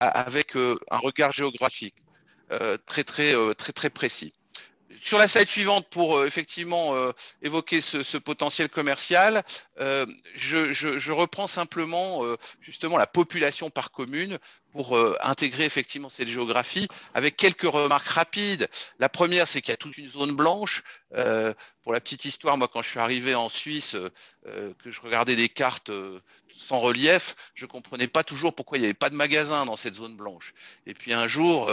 avec un regard géographique très précis. Sur la slide suivante, pour effectivement évoquer ce potentiel commercial, je reprends simplement justement la population par commune pour intégrer effectivement cette géographie avec quelques remarques rapides. La première, c'est qu'il y a toute une zone blanche. Pour la petite histoire, moi, quand je suis arrivé en Suisse, que je regardais des cartes sans relief, je ne comprenais pas toujours pourquoi il n'y avait pas de magasin dans cette zone blanche. Et puis un jour,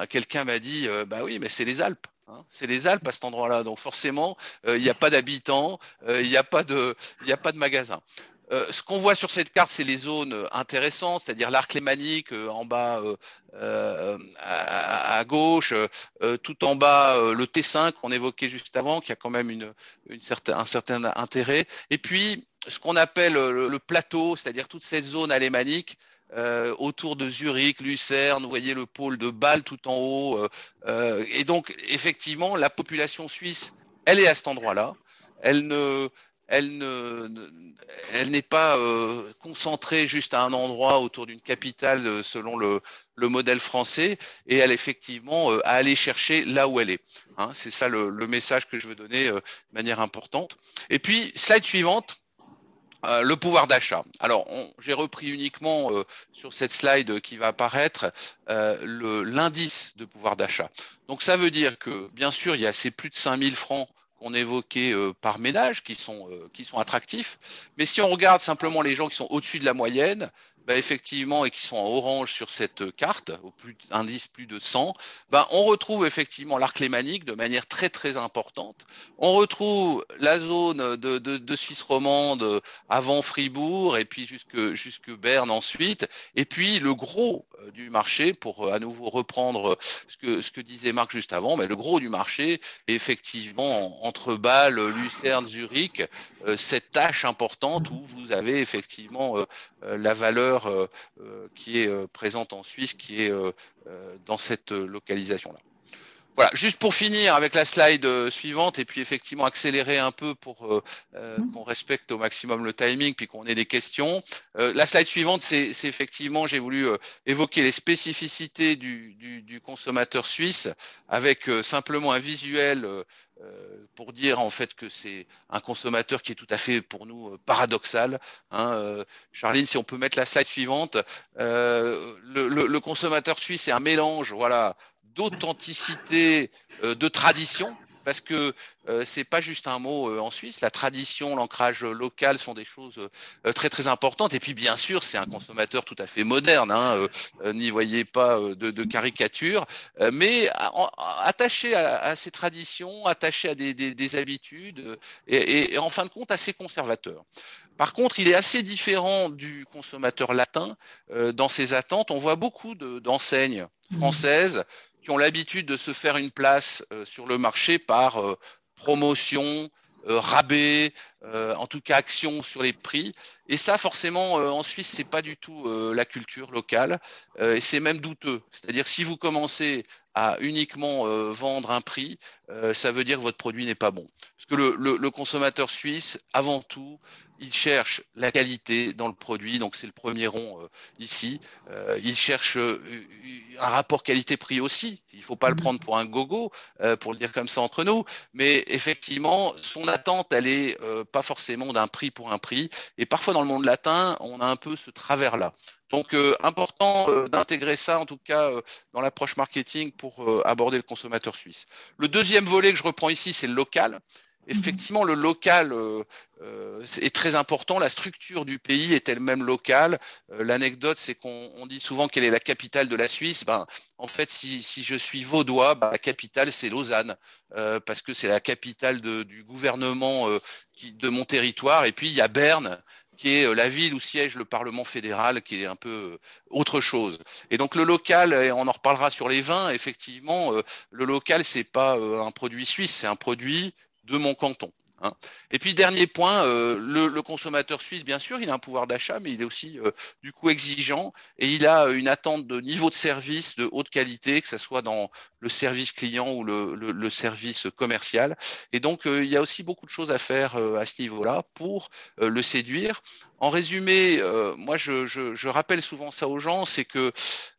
quelqu'un m'a dit, bah oui, mais c'est les Alpes. Hein, c'est les Alpes à cet endroit-là, donc forcément, il n'y a pas d'habitants, il n'y a pas de magasin. Ce qu'on voit sur cette carte, c'est les zones intéressantes, c'est-à-dire l'arc lémanique en bas à gauche, tout en bas le Tessin qu'on évoquait juste avant, qui a quand même un certain intérêt. Et puis, ce qu'on appelle le plateau, c'est-à-dire toute cette zone alémanique, autour de Zurich, Lucerne, vous voyez le pôle de Bâle tout en haut. Et donc, effectivement, la population suisse, elle est à cet endroit-là. Elle ne, elle ne, elle n'est pas concentrée juste à un endroit autour d'une capitale selon le modèle français, et elle effectivement à aller chercher là où elle est. Hein, c'est ça le message que je veux donner de manière importante. Et puis, slide suivante. Le pouvoir d'achat. Alors, j'ai repris uniquement sur cette slide qui va apparaître l'indice de pouvoir d'achat. Donc, ça veut dire que, bien sûr, il y a ces plus de 5000 francs qu'on évoquait par ménage qui sont attractifs. Mais si on regarde simplement les gens qui sont au-dessus de la moyenne, bah, effectivement, et qui sont en orange sur cette carte, au indice plus de 100, bah, on retrouve effectivement l'arc lémanique de manière très importante. On retrouve la zone de Suisse romande avant Fribourg et puis jusque Berne ensuite. Et puis le gros du marché, pour à nouveau reprendre ce que disait Marc juste avant, mais le gros du marché est effectivement entre Bâle, Lucerne, Zurich, cette tâche importante où vous avez effectivement la valeur qui est présente en Suisse, qui est dans cette localisation-là. Voilà, juste pour finir avec la slide suivante et puis effectivement accélérer un peu pour qu'on respecte au maximum le timing puis qu'on ait des questions. La slide suivante, c'est effectivement, j'ai voulu évoquer les spécificités du consommateur suisse avec simplement un visuel pour dire en fait que c'est un consommateur qui est tout à fait pour nous paradoxal. Hein, Charline, si on peut mettre la slide suivante, le consommateur suisse est un mélange, voilà, d'authenticité, de tradition, parce que c'est pas juste un mot en Suisse. La tradition, l'ancrage local sont des choses très importantes. Et puis bien sûr, c'est un consommateur tout à fait moderne. Hein, n'y voyez pas de caricature, mais attaché à ces traditions, attaché à des habitudes, et en fin de compte assez conservateur. Par contre, il est assez différent du consommateur latin dans ses attentes. On voit beaucoup d'enseignes françaises qui ont l'habitude de se faire une place sur le marché par promotion, rabais, en tout cas action sur les prix. Et ça, forcément, en Suisse, c'est pas du tout la culture locale, et c'est même douteux. C'est-à-dire si vous commencez à uniquement vendre un prix, ça veut dire que votre produit n'est pas bon. Parce que le consommateur suisse, avant tout, il cherche la qualité dans le produit, donc c'est le premier rond ici. Il cherche un rapport qualité-prix aussi. Il ne faut pas le prendre pour un gogo, pour le dire comme ça entre nous, mais effectivement, son attente, elle est pas forcément d'un prix pour un prix. Et parfois dans le monde latin, on a un peu ce travers-là. Donc, important d'intégrer ça, en tout cas, dans l'approche marketing pour aborder le consommateur suisse. Le deuxième volet que je reprends ici, c'est le local. Effectivement, le local est très important. La structure du pays est elle-même locale. L'anecdote, c'est qu'on dit souvent quelle est la capitale de la Suisse. Ben, en fait, si je suis vaudois, ben, la capitale, c'est Lausanne, parce que c'est la capitale du gouvernement de mon territoire. Et puis, il y a Berne, qui est la ville où siège le Parlement fédéral, qui est un peu autre chose. Et donc le local, et on en reparlera sur les vins, effectivement, le local, c'est pas un produit suisse, c'est un produit de mon canton. Hein. Et puis, dernier point, le consommateur suisse, bien sûr, il a un pouvoir d'achat, mais il est aussi du coup exigeant et il a une attente de niveau de service de haute qualité, que ce soit dans le service client ou le service commercial. Et donc, il y a aussi beaucoup de choses à faire à ce niveau-là pour le séduire. En résumé, moi, je rappelle souvent ça aux gens, c'est que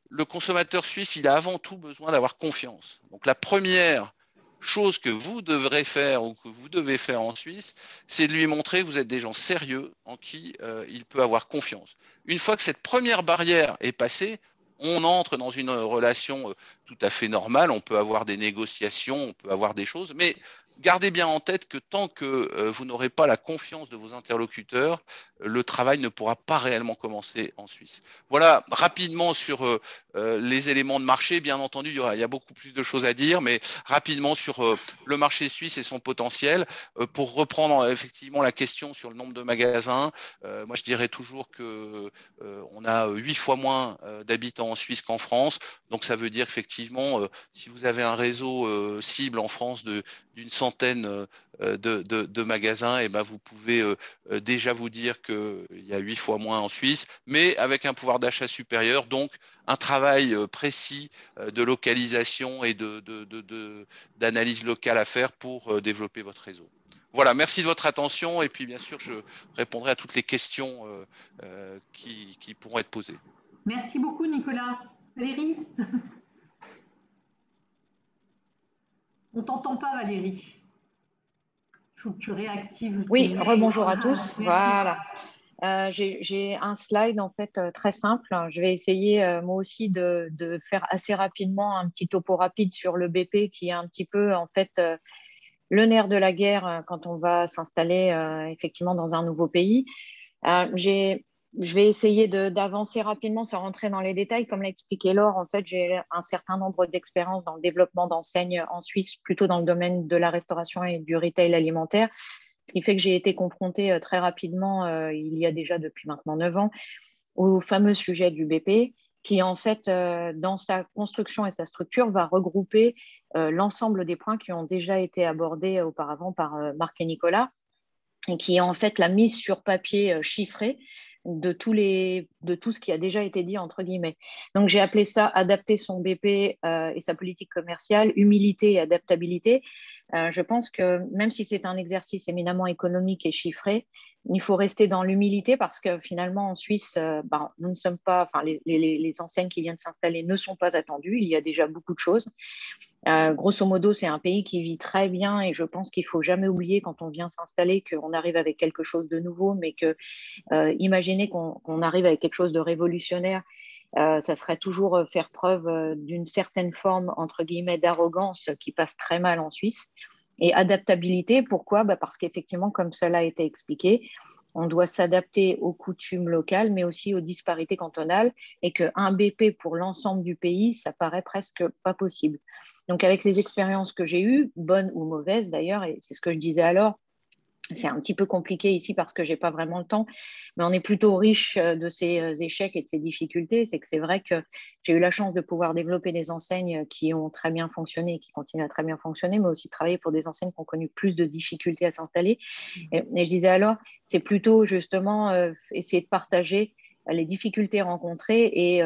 le consommateur suisse, il a avant tout besoin d'avoir confiance. Donc, la première chose que vous devrez faire ou que vous devez faire en Suisse, c'est de lui montrer que vous êtes des gens sérieux en qui il peut avoir confiance. Une fois que cette première barrière est passée, on entre dans une relation tout à fait normale. On peut avoir des négociations, on peut avoir des choses, mais gardez bien en tête que tant que vous n'aurez pas la confiance de vos interlocuteurs, le travail ne pourra pas réellement commencer en Suisse. Voilà rapidement sur les éléments de marché. Bien entendu, il y a beaucoup plus de choses à dire, mais rapidement sur le marché suisse et son potentiel. Pour reprendre effectivement la question sur le nombre de magasins, moi je dirais toujours que on a 8 fois moins d'habitants en Suisse qu'en France. Donc ça veut dire effectivement, si vous avez un réseau cible en France d'une centaine de magasins, et ben vous pouvez déjà vous dire qu'il y a 8 fois moins en Suisse, mais avec un pouvoir d'achat supérieur, donc un travail précis de localisation et d'analyse locale à faire pour développer votre réseau. Voilà, merci de votre attention et puis bien sûr, je répondrai à toutes les questions qui pourront être posées. Merci beaucoup, Nicolas. Valérie? On t'entend pas, Valérie. Il faut que tu réactives ton Oui, micro. rebonjour à tous. Merci. Voilà. J'ai un slide en fait très simple. Je vais essayer moi aussi de faire assez rapidement un petit topo rapide sur le BP qui est un petit peu en fait le nerf de la guerre quand on va s'installer effectivement dans un nouveau pays. Je vais essayer d'avancer rapidement sans rentrer dans les détails. Comme l'a expliqué Laure, en fait, j'ai un certain nombre d'expériences dans le développement d'enseignes en Suisse, plutôt dans le domaine de la restauration et du retail alimentaire. Ce qui fait que j'ai été confrontée très rapidement, il y a déjà depuis maintenant 9 ans, au fameux sujet du BP, qui en fait, dans sa construction et sa structure, va regrouper l'ensemble des points qui ont déjà été abordés auparavant par Marc et Nicolas, et qui est en fait la mise sur papier chiffrée de tout ce qui a déjà été dit, entre guillemets. Donc, j'ai appelé ça adapter son BP et sa politique commerciale, humilité et adaptabilité. Je pense que même si c'est un exercice éminemment économique et chiffré, il faut rester dans l'humilité parce que finalement, en Suisse, nous ne sommes pas, enfin, les enseignes qui viennent s'installer ne sont pas attendues. Il y a déjà beaucoup de choses. Grosso modo, c'est un pays qui vit très bien et je pense qu'il ne faut jamais oublier quand on vient s'installer qu'on arrive avec quelque chose de nouveau, mais que imaginez qu'on arrive avec quelque chose de révolutionnaire, ça serait toujours faire preuve d'une certaine forme, entre guillemets, d'arrogance qui passe très mal en Suisse. Et adaptabilité, pourquoi? Parce qu'effectivement, comme cela a été expliqué, on doit s'adapter aux coutumes locales, mais aussi aux disparités cantonales, et qu'un BP pour l'ensemble du pays, ça paraît presque pas possible. Donc, avec les expériences que j'ai eues, bonnes ou mauvaises d'ailleurs, et c'est ce que je disais alors, c'est un petit peu compliqué ici parce que je n'ai pas vraiment le temps, mais on est plutôt riche de ces échecs et de ces difficultés. C'est que c'est vrai que j'ai eu la chance de pouvoir développer des enseignes qui ont très bien fonctionné et qui continuent à très bien fonctionner, mais aussi travailler pour des enseignes qui ont connu plus de difficultés à s'installer. Et je disais alors, c'est plutôt justement essayer de partager les difficultés rencontrées et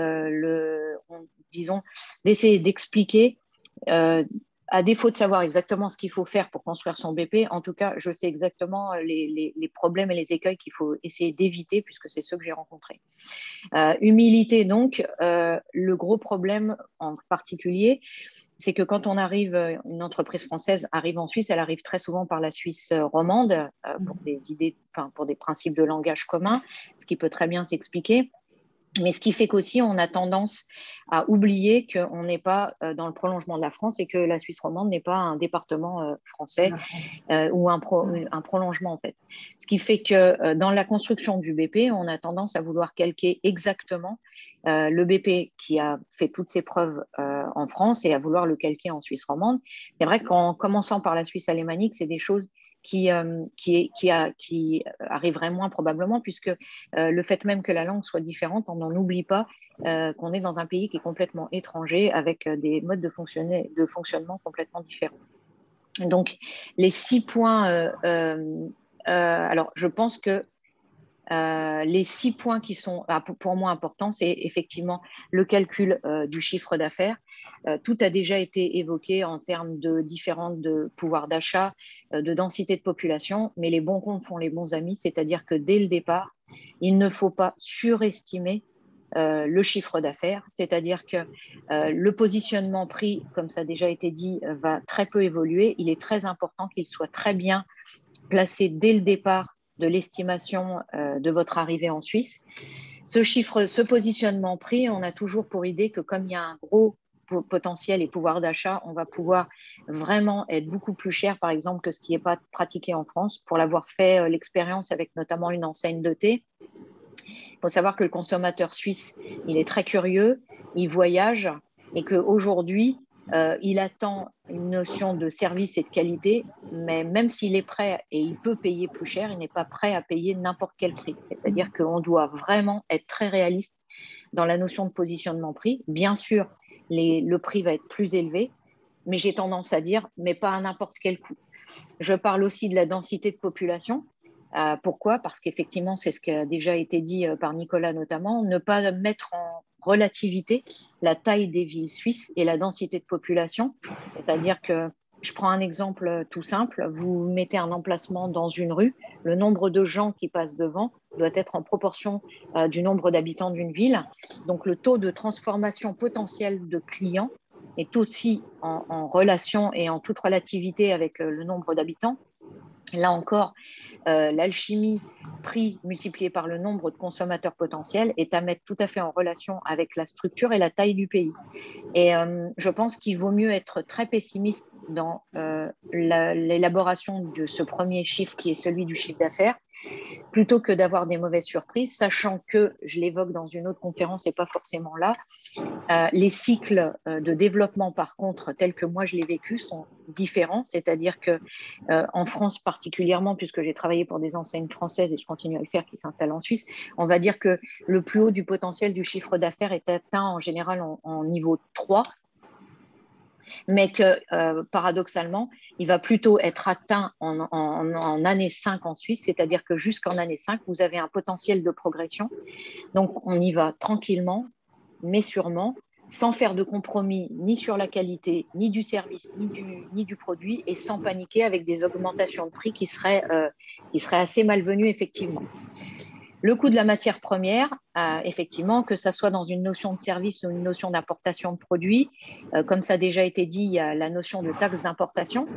disons, d'essayer d'expliquer à défaut de savoir exactement ce qu'il faut faire pour construire son BP, en tout cas, je sais exactement les problèmes et les écueils qu'il faut essayer d'éviter, puisque c'est ceux que j'ai rencontrés. Humilité, donc, le gros problème en particulier, c'est que quand on arrive, une entreprise française arrive en Suisse, elle arrive très souvent par la Suisse romande pour des idées, enfin, pour des principes de langage commun, ce qui peut très bien s'expliquer. Mais ce qui fait qu'aussi, on a tendance à oublier qu'on n'est pas dans le prolongement de la France et que la Suisse romande n'est pas un département français ou un prolongement en fait. Ce qui fait que dans la construction du BP, on a tendance à vouloir calquer exactement le BP qui a fait toutes ses preuves en France et à vouloir le calquer en Suisse romande. C'est vrai qu'en commençant par la Suisse alémanique, c'est des choses qui arriverait moins probablement, puisque le fait même que la langue soit différente, on n'en oublie pas qu'on est dans un pays qui est complètement étranger, avec des modes de fonctionnement complètement différents. Donc, les 6 points, alors je pense que les 6 points qui sont pour moi importants, c'est effectivement le calcul du chiffre d'affaires. Tout a déjà été évoqué en termes de différents de pouvoir d'achat, de densité de population, mais les bons comptes font les bons amis, c'est-à-dire que dès le départ, il ne faut pas surestimer le chiffre d'affaires, c'est-à-dire que le positionnement prix, comme ça a déjà été dit, va très peu évoluer. Il est très important qu'il soit très bien placé dès le départ de l'estimation de votre arrivée en Suisse. Ce positionnement prix, on a toujours pour idée que comme il y a un gros potentiel et pouvoir d'achat, on va pouvoir vraiment être beaucoup plus cher, par exemple, que ce qui n'est pas pratiqué en France. Pour l'avoir fait l'expérience avec notamment une enseigne de thé, il faut savoir que le consommateur suisse, il est très curieux, il voyage et qu'aujourd'hui, il attend une notion de service et de qualité, mais même s'il est prêt et il peut payer plus cher, il n'est pas prêt à payer n'importe quel prix. C'est-à-dire qu'on doit vraiment être très réaliste dans la notion de positionnement prix. Bien sûr, le prix va être plus élevé, mais j'ai tendance à dire, mais pas à n'importe quel coût. Je parle aussi de la densité de population. Pourquoi? Parce qu'effectivement, c'est ce qui a déjà été dit par Nicolas notamment, ne pas mettre en relativité la taille des villes suisses et la densité de population. C'est-à-dire que, je prends un exemple tout simple, vous mettez un emplacement dans une rue, le nombre de gens qui passent devant doit être en proportion du nombre d'habitants d'une ville. Donc le taux de transformation potentielle de clients est aussi en relation et en toute relativité avec le nombre d'habitants. Là encore, l'alchimie prix multiplié par le nombre de consommateurs potentiels est à mettre tout à fait en relation avec la structure et la taille du pays. Et je pense qu'il vaut mieux être très pessimiste dans l'élaboration de ce premier chiffre qui est celui du chiffre d'affaires, plutôt que d'avoir des mauvaises surprises, sachant que, je l'évoque dans une autre conférence et pas forcément là, les cycles de développement, par contre, tels que moi je l'ai vécu, sont différents. C'est-à-dire que en France particulièrement, puisque j'ai travaillé pour des enseignes françaises et je continue à le faire qui s'installent en Suisse, on va dire que le plus haut du potentiel du chiffre d'affaires est atteint en général en niveau 3, mais que paradoxalement, il va plutôt être atteint en année 5 en Suisse, c'est-à-dire que jusqu'en année 5, vous avez un potentiel de progression. Donc, on y va tranquillement, mais sûrement, sans faire de compromis ni sur la qualité, ni du service, ni du produit, et sans paniquer avec des augmentations de prix qui seraient assez malvenues, effectivement. Le coût de la matière première, effectivement, que ça soit dans une notion de service ou une notion d'importation de produits, comme ça a déjà été dit, il y a la notion de taxe d'importation.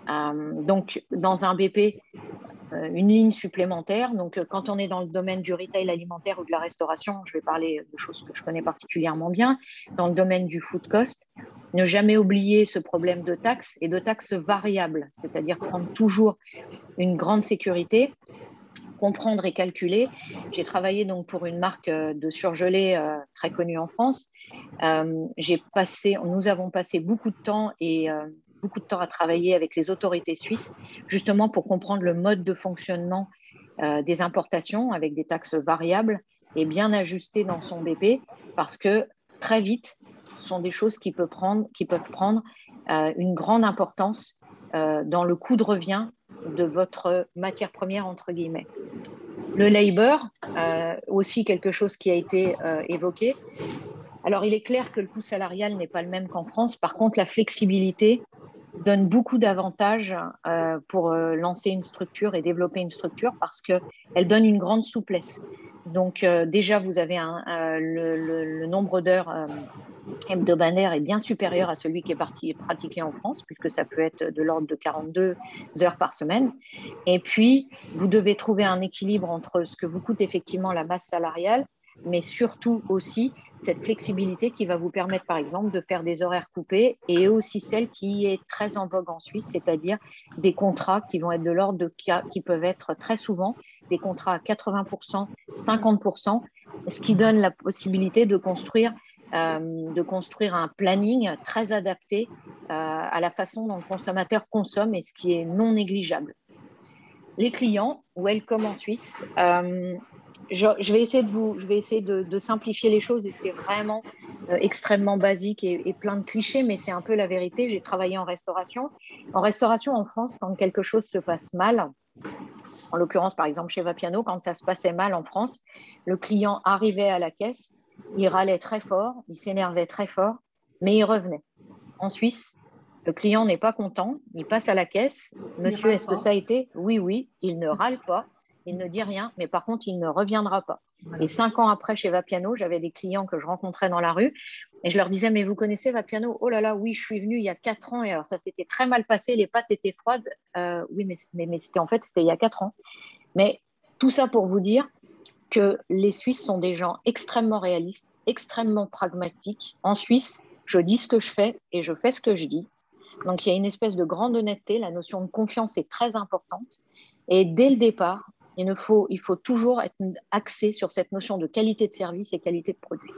Donc, dans un BP, une ligne supplémentaire. Donc, quand on est dans le domaine du retail alimentaire ou de la restauration, je vais parler de choses que je connais particulièrement bien, dans le domaine du food cost, ne jamais oublier ce problème de taxes et de taxes variables, c'est-à-dire prendre toujours une grande sécurité, comprendre et calculer. J'ai travaillé donc pour une marque de surgelés très connue en France. Nous avons passé beaucoup de temps à travailler avec les autorités suisses, justement pour comprendre le mode de fonctionnement des importations avec des taxes variables et bien ajustées dans son BP, parce que très vite, ce sont des choses qui peuvent prendre une grande importance dans le coût de revient de votre matière première, entre guillemets. Le labor, aussi quelque chose qui a été évoqué. Alors, il est clair que le coût salarial n'est pas le même qu'en France. Par contre, la flexibilité donne beaucoup d'avantages pour lancer une structure et développer une structure, parce qu'elle donne une grande souplesse. Donc, déjà, vous avez le nombre d'heures hebdomadaire est bien supérieur à celui qui est pratiqué en France, puisque ça peut être de l'ordre de 42 heures par semaine. Et puis, vous devez trouver un équilibre entre ce que vous coûte effectivement la masse salariale, mais surtout aussi cette flexibilité qui va vous permettre, par exemple, de faire des horaires coupés, et aussi celle qui est très en vogue en Suisse, c'est-à-dire des contrats qui vont être de l'ordre qui peuvent être très souvent des contrats à 80%, 50%, ce qui donne la possibilité de construire un planning très adapté à la façon dont le consommateur consomme, et ce qui est non négligeable. Les clients, welcome en Suisse. Je vais essayer de simplifier les choses, et c'est vraiment extrêmement basique et plein de clichés, mais c'est un peu la vérité. J'ai travaillé en restauration. En restauration en France, quand quelque chose se passe mal, en l'occurrence par exemple chez Vapiano, quand ça se passait mal en France, le client arrivait à la caisse, il râlait très fort, il s'énervait très fort, mais il revenait. En Suisse, le client n'est pas content, il passe à la caisse. Monsieur, est-ce que ça a été? Oui, oui, il ne râle pas, il ne dit rien, mais par contre, il ne reviendra pas. Et 5 ans après, chez Vapiano, j'avais des clients que je rencontrais dans la rue et je leur disais, mais vous connaissez Vapiano? Oh là là, oui, je suis venue il y a 4 ans et alors ça s'était très mal passé, les pâtes étaient froides. Oui, mais c'était en fait, c'était il y a 4 ans. Mais tout ça pour vous dire que les Suisses sont des gens extrêmement réalistes, extrêmement pragmatiques. En Suisse, je dis ce que je fais et je fais ce que je dis. Donc, il y a une espèce de grande honnêteté. La notion de confiance est très importante. Et dès le départ, il faut toujours être axé sur cette notion de qualité de service et qualité de produit.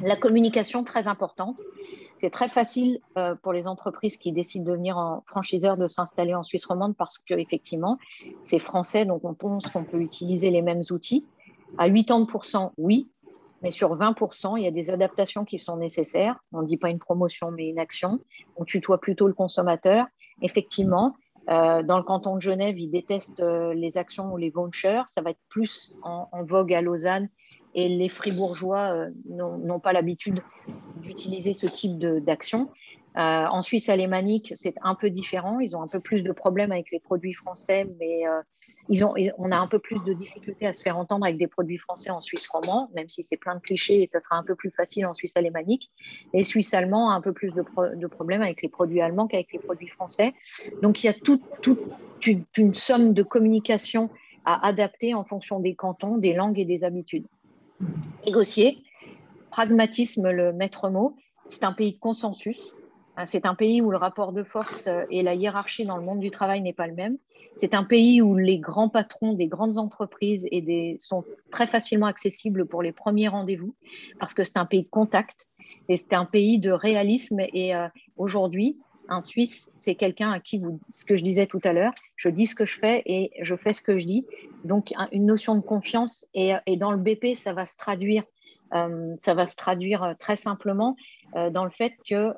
La communication, très importante. C'est très facile pour les entreprises qui décident de venir en franchiseur de s'installer en Suisse romande parce qu'effectivement, c'est français, donc on pense qu'on peut utiliser les mêmes outils. À 80%, oui, mais sur 20%, il y a des adaptations qui sont nécessaires. On ne dit pas une promotion, mais une action. On tutoie plutôt le consommateur. Effectivement, dans le canton de Genève, ils détestent les actions ou les vouchers. Ça va être plus en vogue à Lausanne. Et les fribourgeois n'ont pas l'habitude d'utiliser ce type d'action. En Suisse alémanique, c'est un peu différent. Ils ont un peu plus de problèmes avec les produits français, mais on a un peu plus de difficultés à se faire entendre avec des produits français en Suisse romand, même si c'est plein de clichés et ça sera un peu plus facile en Suisse alémanique. Les Suisses allemands ont un peu plus de problèmes avec les produits allemands qu'avec les produits français. Donc, il y a toute une somme de communication à adapter en fonction des cantons, des langues et des habitudes. Négocier, pragmatisme, le maître mot. C'est un pays de consensus. C'est un pays où le rapport de force et la hiérarchie dans le monde du travail n'est pas le même. C'est un pays où les grands patrons des grandes entreprises sont très facilement accessibles pour les premiers rendez-vous parce que c'est un pays de contact et c'est un pays de réalisme. Et aujourd'hui, un Suisse, c'est quelqu'un à qui ce que je disais tout à l'heure, je dis ce que je fais et je fais ce que je dis. Donc, une notion de confiance et dans le BP, ça va se traduire très simplement dans le fait qu'il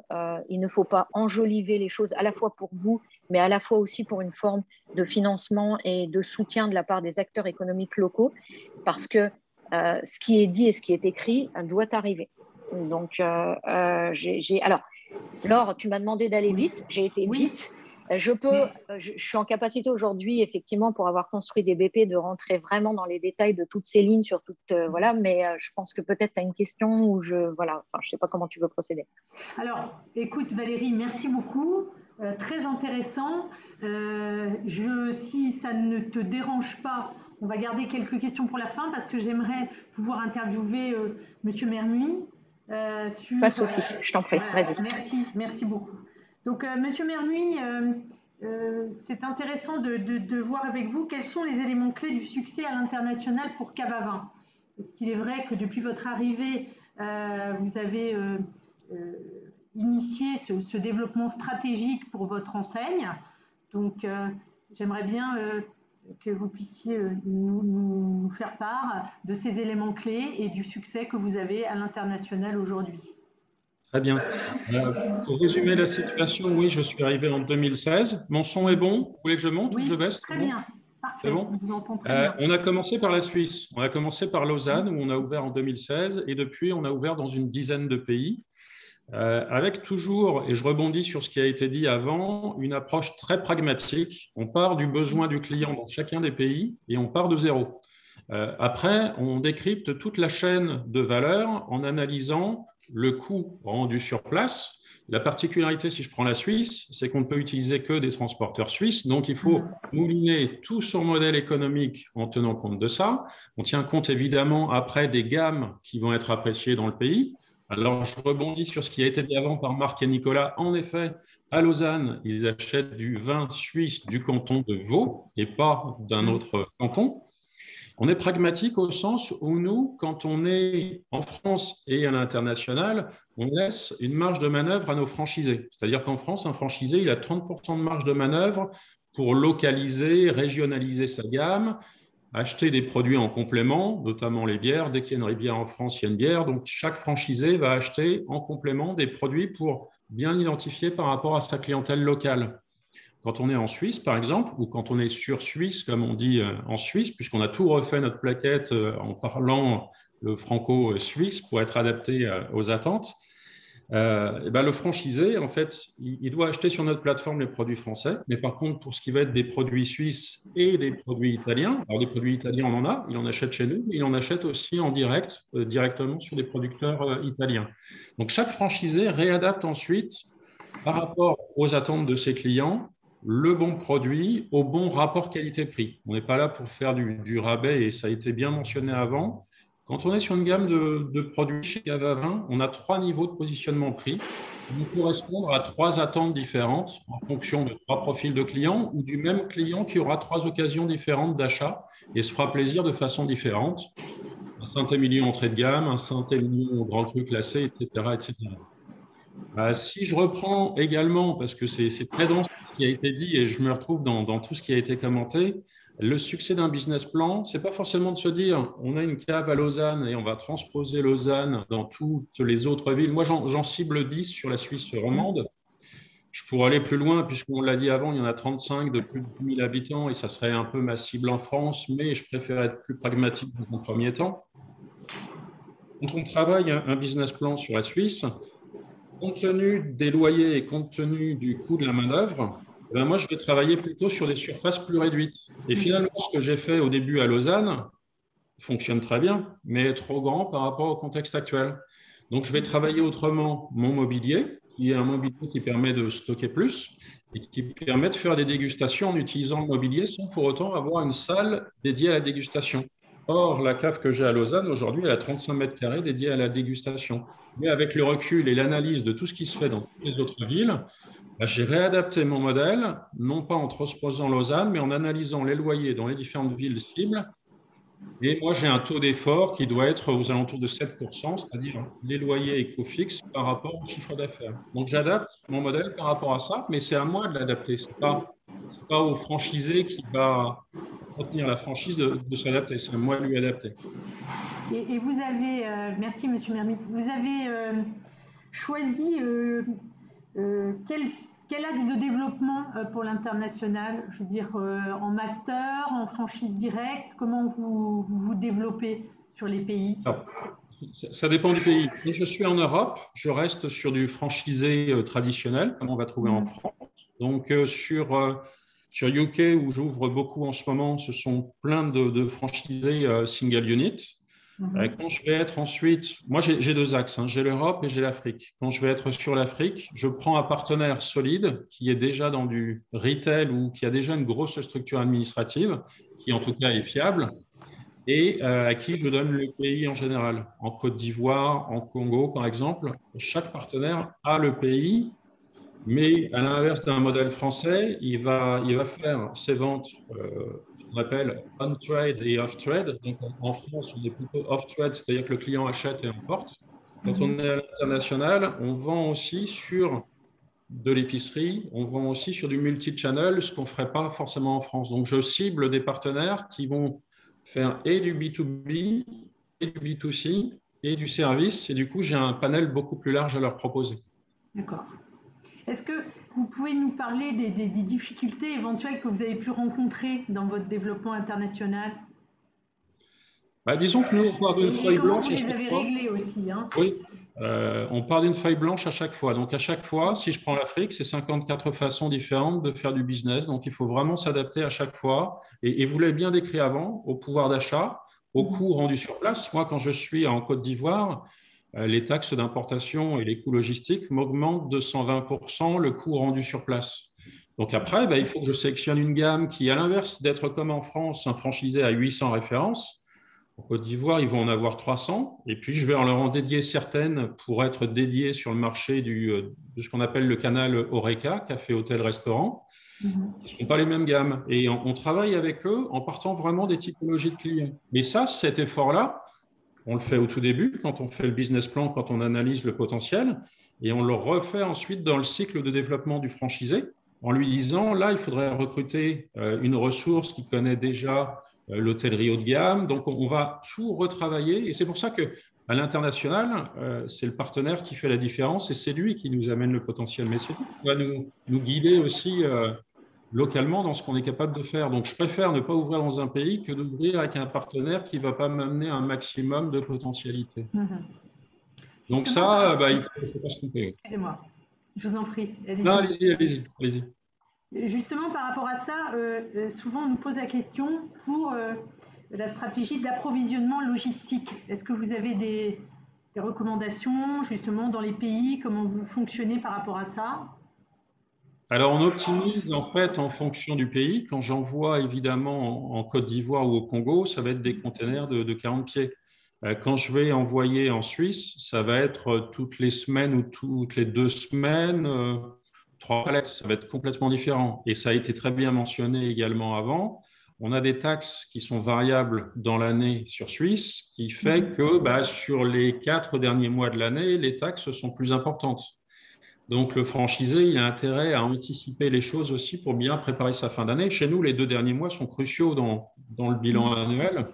ne faut pas enjoliver les choses à la fois pour vous, mais à la fois aussi pour une forme de financement et de soutien de la part des acteurs économiques locaux, parce que ce qui est dit et ce qui est écrit doit arriver. Donc, alors, Laure, tu m'as demandé d'aller vite, j'ai été vite. Je suis en capacité aujourd'hui, effectivement, pour avoir construit des BP, de rentrer vraiment dans les détails de toutes ces lignes, sur toutes, voilà, mais je pense que peut-être tu as une question ou je ne sais pas comment tu veux procéder. Alors, écoute Valérie, merci beaucoup, très intéressant. Si ça ne te dérange pas, on va garder quelques questions pour la fin parce que j'aimerais pouvoir interviewer Monsieur Mermuy. Pas de souci, je t'en prie, voilà, vas-y. Merci beaucoup. Donc, Monsieur Mermuy, c'est intéressant de voir avec vous quels sont les éléments clés du succès à l'international pour Cavavin. Est-ce qu'il est vrai que depuis votre arrivée, vous avez initié ce développement stratégique pour votre enseigne? Donc, j'aimerais bien que vous puissiez nous faire part de ces éléments clés et du succès que vous avez à l'international aujourd'hui. Très bien. Pour résumer la situation, oui, je suis arrivé en 2016. Mon son est bon? Vous voulez que je monte ou que je baisse? Très bien. Parfait. Bon, on vous entend très bien. On a commencé par la Suisse. On a commencé par Lausanne, où on a ouvert en 2016. Et depuis, on a ouvert dans une dizaine de pays. Avec toujours, et je rebondis sur ce qui a été dit avant, une approche très pragmatique. On part du besoin du client dans chacun des pays et on part de zéro. Après, on décrypte toute la chaîne de valeur en analysant le coût rendu sur place. La particularité, si je prends la Suisse, c'est qu'on ne peut utiliser que des transporteurs suisses. Donc, il faut mouliner tout son modèle économique en tenant compte de ça. On tient compte évidemment après des gammes qui vont être appréciées dans le pays. Alors, je rebondis sur ce qui a été dit avant par Marc et Nicolas. En effet, à Lausanne, ils achètent du vin suisse du canton de Vaud et pas d'un autre canton. On est pragmatique au sens où nous, quand on est en France et à l'international, on laisse une marge de manœuvre à nos franchisés. C'est-à-dire qu'en France, un franchisé, il a 30% de marge de manœuvre pour localiser, régionaliser sa gamme. acheter des produits en complément, notamment les bières. Dès qu'il y a une rivière en France, il y a une bière. Donc, chaque franchisé va acheter en complément des produits pour bien l'identifier par rapport à sa clientèle locale. Quand on est en Suisse, par exemple, ou quand on est sur Suisse, comme on dit en Suisse, puisqu'on a tout refait notre plaquette en parlant le franco-suisse pour être adapté aux attentes, et ben le franchisé, en fait, il doit acheter sur notre plateforme les produits français. Mais par contre, pour ce qui va être des produits suisses et des produits italiens, alors des produits italiens, on en a, il en achète chez nous, mais il en achète aussi en direct, directement sur des producteurs italiens. Donc, chaque franchisé réadapte ensuite, par rapport aux attentes de ses clients, le bon produit au bon rapport qualité-prix. On n'est pas là pour faire du rabais, et ça a été bien mentionné avant. Quand on est sur une gamme de produits chez Cavavin, on a 3 niveaux de positionnement prix qui vont correspondre à 3 attentes différentes en fonction de 3 profils de clients ou du même client qui aura 3 occasions différentes d'achat et se fera plaisir de façon différente. Un Saint-Émilion entrée de gamme, un Saint-Émilion grand cru classé, etc., etc. Si je reprends également, parce que c'est très dense ce qui a été dit et je me retrouve dans tout ce qui a été commenté, le succès d'un business plan, ce n'est pas forcément de se dire on a une cave à Lausanne et on va transposer Lausanne dans toutes les autres villes. Moi, j'en cible 10 sur la Suisse romande. Je pourrais aller plus loin, puisqu'on l'a dit avant, il y en a 35 de plus de 10 000 habitants et ça serait un peu ma cible en France, mais je préfère être plus pragmatique dans un premier temps. Quand on travaille un business plan sur la Suisse, compte tenu des loyers et compte tenu du coût de la main-d'œuvre, moi, je vais travailler plutôt sur des surfaces plus réduites. Et finalement, ce que j'ai fait au début à Lausanne fonctionne très bien, mais est trop grand par rapport au contexte actuel. Donc, je vais travailler autrement mon mobilier, qui est un mobilier qui permet de stocker plus et qui permet de faire des dégustations en utilisant le mobilier sans pour autant avoir une salle dédiée à la dégustation. Or, la cave que j'ai à Lausanne, aujourd'hui, elle a 35 mètres carrés dédiés à la dégustation. Mais avec le recul et l'analyse de tout ce qui se fait dans toutes les autres villes, j'ai réadapté mon modèle, non pas en transposant Lausanne, mais en analysant les loyers dans les différentes villes cibles. Et moi, j'ai un taux d'effort qui doit être aux alentours de 7%, c'est-à-dire les loyers éco-fixes par rapport au chiffre d'affaires. Donc, j'adapte mon modèle par rapport à ça, mais c'est à moi de l'adapter. Ce n'est pas au franchisé qui va retenir la franchise de s'adapter, c'est à moi de lui adapter. Et vous avez, merci Monsieur Mermite, vous avez choisi quel axe de développement pour l'international? Je veux dire, en master, en franchise directe, comment vous développez sur les pays? Alors, ça dépend du pays. Quand je suis en Europe, je reste sur du franchisé traditionnel, comme on va trouver en France. Donc, sur UK, où j'ouvre beaucoup en ce moment, ce sont plein de franchisés single unit. Quand je vais être ensuite, moi j'ai 2 axes, j'ai l'Europe et j'ai l'Afrique. Quand je vais être sur l'Afrique, je prends un partenaire solide qui est déjà dans du retail ou qui a déjà une grosse structure administrative, qui en tout cas est fiable, et à qui je donne le pays en général. En Côte d'Ivoire, en Congo par exemple, chaque partenaire a le pays, mais à l'inverse d'un modèle français, il va faire ses ventes on appelle on-trade et off-trade. Donc, en France, on est plutôt off-trade, c'est-à-dire que le client achète et importe. Quand on est à l'international, on vend aussi sur de l'épicerie, on vend aussi sur du multi-channel, ce qu'on ne ferait pas forcément en France. Donc, je cible des partenaires qui vont faire et du B2B, et du B2C, et du service. Et du coup, j'ai un panel beaucoup plus large à leur proposer. D'accord. Est-ce que vous pouvez nous parler des difficultés éventuelles que vous avez pu rencontrer dans votre développement international? Disons que nous, on part d'une feuille blanche. Comment vous les avez réglées aussi, hein? Oui, on part d'une feuille blanche à chaque fois. Donc, à chaque fois, si je prends l'Afrique, c'est 54 façons différentes de faire du business. Donc, il faut vraiment s'adapter à chaque fois. Et vous l'avez bien décrit avant, au pouvoir d'achat, au coût rendu sur place. Moi, quand je suis en Côte d'Ivoire, les taxes d'importation et les coûts logistiques m'augmentent de 120% le coût rendu sur place. Donc après, il faut que je sélectionne une gamme qui, à l'inverse d'être comme en France, un franchisé à 800 références. En Côte d'Ivoire, ils vont en avoir 300. Et puis, je vais leur en dédier certaines pour être dédiées sur le marché de ce qu'on appelle le canal Horeca, café, hôtel, restaurant. Ce ne sont pas les mêmes gammes. Et on travaille avec eux en partant vraiment des typologies de clients. Mais ça, cet effort-là, on le fait au tout début, quand on fait le business plan, quand on analyse le potentiel, et on le refait ensuite dans le cycle de développement du franchisé, en lui disant, là, il faudrait recruter une ressource qui connaît déjà l'hôtellerie haut de gamme. Donc, on va tout retravailler. Et c'est pour ça que à l'international, c'est le partenaire qui fait la différence et c'est lui qui nous amène le potentiel. Mais c'est lui qui va nous guider aussi localement dans ce qu'on est capable de faire. Donc, je préfère ne pas ouvrir dans un pays que d'ouvrir avec un partenaire qui ne va pas m'amener un maximum de potentialité. Donc ça, il ne faut pas se tromper. Excusez-moi, je vous en prie. Non, allez-y. Justement, par rapport à ça, souvent on nous pose la question pour la stratégie d'approvisionnement logistique. Est-ce que vous avez des recommandations justement dans les pays? Comment vous fonctionnez par rapport à ça? Alors, on optimise en fait en fonction du pays. Quand j'envoie évidemment en Côte d'Ivoire ou au Congo, ça va être des containers de 40 pieds. Quand je vais envoyer en Suisse, ça va être toutes les semaines ou toutes les 2 semaines, 3 palettes. Ça va être complètement différent. Et ça a été très bien mentionné également avant. On a des taxes qui sont variables dans l'année sur Suisse, qui fait que sur les 4 derniers mois de l'année, les taxes sont plus importantes. Donc, le franchisé, il a intérêt à anticiper les choses aussi pour bien préparer sa fin d'année. Chez nous, les 2 derniers mois sont cruciaux dans le bilan annuel.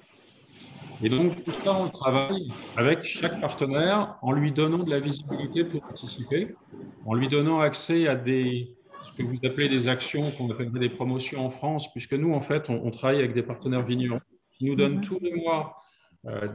Et donc, tout ça, on travaille avec chaque partenaire en lui donnant de la visibilité pour anticiper, en lui donnant accès à ce que vous appelez des actions, qu'on appellerait des promotions en France, puisque nous, en fait, on travaille avec des partenaires vignerons qui nous donnent tous les mois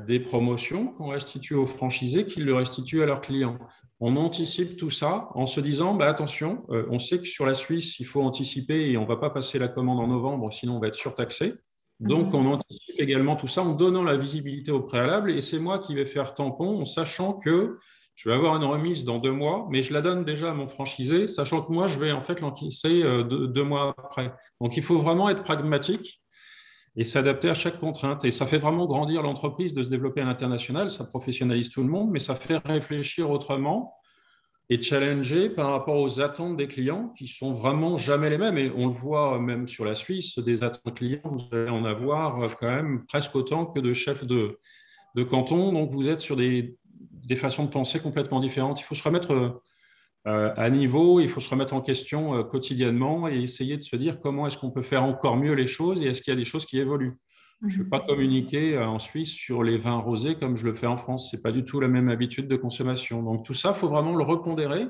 des promotions qu'on restitue aux franchisés, qu'ils le restituent à leurs clients. On anticipe tout ça en se disant, attention, on sait que sur la Suisse, il faut anticiper et on ne va pas passer la commande en novembre, sinon on va être surtaxé. Donc, on anticipe également tout ça en donnant la visibilité au préalable et c'est moi qui vais faire tampon en sachant que je vais avoir une remise dans 2 mois, mais je la donne déjà à mon franchisé, sachant que moi, je vais en fait l'encaisser 2 mois après. Donc, il faut vraiment être pragmatique et s'adapter à chaque contrainte. Et ça fait vraiment grandir l'entreprise de se développer à l'international, ça professionnalise tout le monde, mais ça fait réfléchir autrement et challenger par rapport aux attentes des clients qui sont vraiment jamais les mêmes. Et on le voit même sur la Suisse, des attentes clients, vous allez en avoir quand même presque autant que de chefs de canton. Donc, vous êtes sur des façons de penser complètement différentes. Il faut se remettre à niveau, il faut se remettre en question quotidiennement et essayer de se dire comment est-ce qu'on peut faire encore mieux les choses et est-ce qu'il y a des choses qui évoluent. Je ne vais pas communiquer en Suisse sur les vins rosés comme je le fais en France. Ce n'est pas du tout la même habitude de consommation. Donc, tout ça, il faut vraiment le repondérer.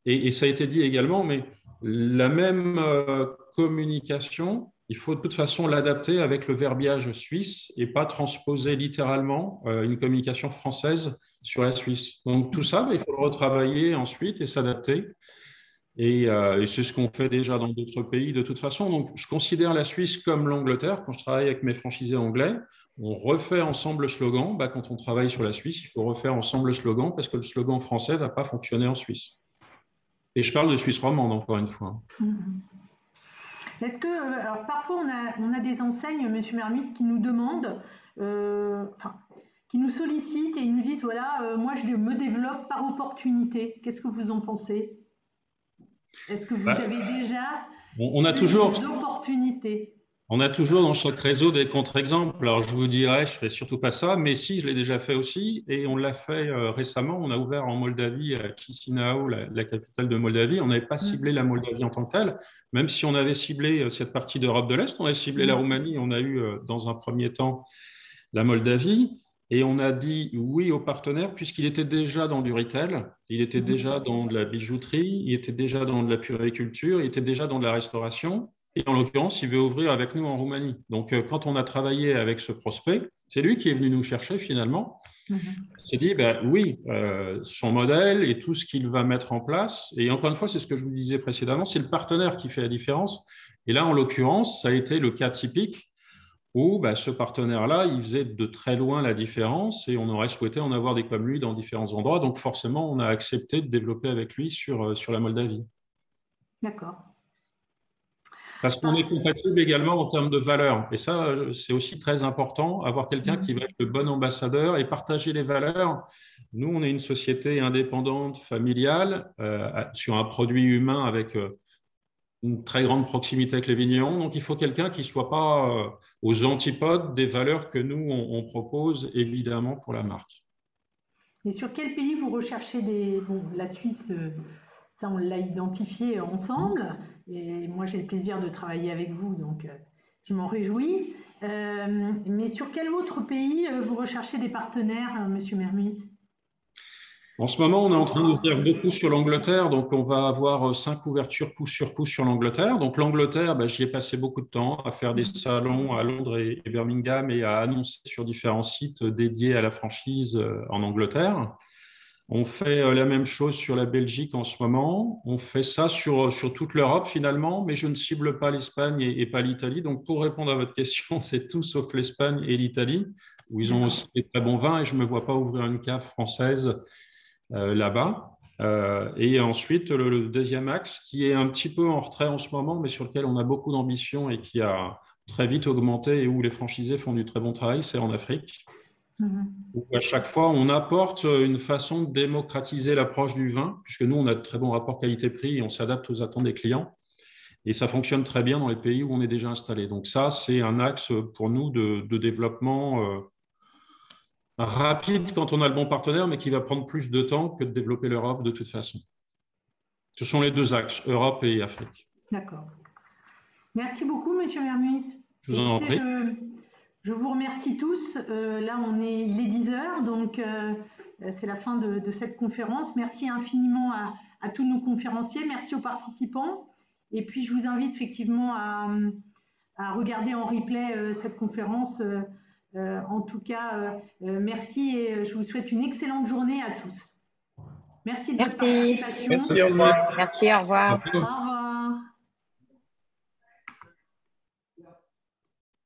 Et ça a été dit également, mais la même communication, il faut de toute façon l'adapter avec le verbiage suisse et pas transposer littéralement une communication française sur la Suisse. Donc, tout ça, il faut le retravailler ensuite et s'adapter. Et c'est ce qu'on fait déjà dans d'autres pays de toute façon. Donc, je considère la Suisse comme l'Angleterre. Quand je travaille avec mes franchisés anglais, on refait ensemble le slogan. Quand on travaille sur la Suisse, il faut refaire ensemble le slogan parce que le slogan français ne va pas fonctionner en Suisse. Et je parle de Suisse romande, encore une fois. Est-ce que, alors parfois on a des enseignes, Monsieur Mermus, qui nous demandent, qui nous sollicitent et ils nous disent, voilà, moi je me développe par opportunité. Qu'est-ce que vous en pensez? Est-ce que vous avez déjà des opportunités? On a toujours dans chaque réseau des contre-exemples. Alors, je vous dirais, je ne fais surtout pas ça, mais si, je l'ai déjà fait aussi. Et on l'a fait récemment. On a ouvert en Moldavie, à Chisinau, la capitale de Moldavie. On n'avait pas ciblé la Moldavie en tant que telle, même si on avait ciblé cette partie d'Europe de l'Est. On avait ciblé la Roumanie. On a eu, dans un premier temps, la Moldavie. Et on a dit oui au partenaire puisqu'il était déjà dans du retail, il était déjà dans de la bijouterie, il était déjà dans de la puériculture, il était déjà dans de la restauration. Et en l'occurrence, il veut ouvrir avec nous en Roumanie. Donc, quand on a travaillé avec ce prospect, c'est lui qui est venu nous chercher finalement. Il s'est dit, oui, son modèle et tout ce qu'il va mettre en place. Et encore une fois, c'est ce que je vous disais précédemment, c'est le partenaire qui fait la différence. Et là, en l'occurrence, ça a été le cas typique où ce partenaire-là, il faisait de très loin la différence et on aurait souhaité en avoir des comme lui dans différents endroits. Donc, forcément, on a accepté de développer avec lui sur la Moldavie. D'accord. Parce qu'on est compatible également en termes de valeurs. Et ça, c'est aussi très important, avoir quelqu'un qui va être le bon ambassadeur et partager les valeurs. Nous, on est une société indépendante, familiale, sur un produit humain avec une très grande proximité avec les vignerons. Donc, il faut quelqu'un qui ne soit pas aux antipodes des valeurs que nous, on propose, évidemment, pour la marque. Et sur quel pays vous recherchez la Suisse, ça, on l'a identifié ensemble. Et moi, j'ai le plaisir de travailler avec vous, donc je m'en réjouis. Mais sur quel autre pays vous recherchez des partenaires, Monsieur Mermuys? En ce moment, on est en train de faire beaucoup sur l'Angleterre, donc on va avoir 5 ouvertures coup sur coup sur l'Angleterre. Donc l'Angleterre, j'y ai passé beaucoup de temps à faire des salons à Londres et Birmingham et à annoncer sur différents sites dédiés à la franchise en Angleterre. On fait la même chose sur la Belgique en ce moment. On fait ça sur toute l'Europe finalement, mais je ne cible pas l'Espagne et pas l'Italie. Donc pour répondre à votre question, c'est tout sauf l'Espagne et l'Italie, où ils ont aussi des très bons vins et je ne me vois pas ouvrir une cave française là-bas. Et ensuite, le deuxième axe, qui est un petit peu en retrait en ce moment, mais sur lequel on a beaucoup d'ambition et qui a très vite augmenté et où les franchisés font du très bon travail, c'est en Afrique. Où à chaque fois, on apporte une façon de démocratiser l'approche du vin, puisque nous, on a de très bons rapports qualité-prix et on s'adapte aux attentes des clients. Et ça fonctionne très bien dans les pays où on est déjà installé. Donc ça, c'est un axe pour nous de développement rapide quand on a le bon partenaire, mais qui va prendre plus de temps que de développer l'Europe de toute façon. Ce sont les deux axes, Europe et Afrique. D'accord. Merci beaucoup, Monsieur Mermuys. Je vous en prie. Je vous remercie tous. Là, il est 10 heures, donc c'est la fin de cette conférence. Merci infiniment à tous nos conférenciers. Merci aux participants. Et puis, je vous invite effectivement à regarder en replay cette conférence. En tout cas, merci et je vous souhaite une excellente journée à tous. Merci de votre participation. Merci, au revoir. Merci, au revoir. Au revoir.